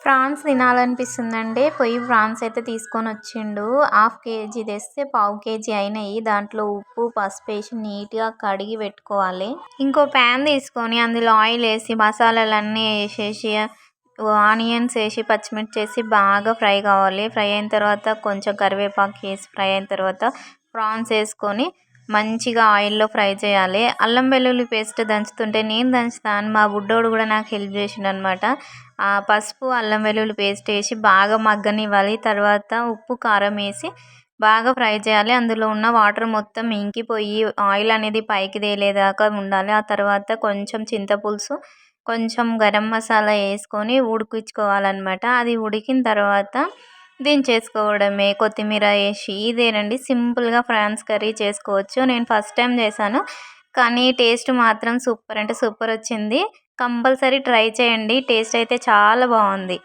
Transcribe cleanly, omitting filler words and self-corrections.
France తినాలనిపిస్తుందండి. పొయ్యి France అయితే తీసుకొనొచ్చిండు. Half KG తెస్తే పావు కేజీ అయినాయి. దాంట్లో ఉప్పు, పసుపేసి నీట్‌గా కడిగి పెట్టుకోవాలి. ఇంకో ప్యాన్ తీసుకొని అందులో ఆయిలేసి మసాలాలన్నీ ఏసేసి ఆనియన్స్ ఏసి, పచ్చిమిర్చి ఏసి బాగా ఫ్రై కావాలి. ఫ్రై అయిన తర్వాత కొంచెం కరివేపాకేసి ఫ్రై అయిన తర్వాత ప్రాన్స్ ఏసుకొని మంచిగా ఆయిల్‌లో ఫ్రై చేయాలి. అల్లం వెల్లుల్లి పేస్ట్ దంచుతుంటే నేను దంచుతాను. మా బుడ్డోడు కూడా నాకు హెల్ప్ చేసిండనమాట. పసుపు, అల్లం వెల్లుల్లి పేస్ట్ ఏసి బాగా మగ్గనివ్వాలి. తర్వాత ఉప్పు, కారం ఏసి బాగా ఫ్రై చేయాలి. అందులో ఉన్న వాటర్ మొత్తం ఇంకిపోయి ఆయిల్ అనేది పైకి తేలేదాకా ఉండాలి. ఆ తర్వాత కొంచెం చింతపులుసు, కొంచెం గరం మసాలా ఏసుకొని ఉడికించుకోవాలనమాట. అది ఉడికిన తర్వాత దించేసుకోవడమే కొత్తిమీర ఏసి. ఇదేనండి సింపుల్‌గా ఫ్రాన్స్ కర్రీ చేసుకోవచ్చు. నేను ఫస్ట్ టైం చేశాను. కానీ టేస్ట్ మాత్రం సూపర్ అంటే సూపర్ వచ్చింది. కంపల్సరీ ట్రై చేయండి. టేస్ట్ అయితే చాలా బావుంది.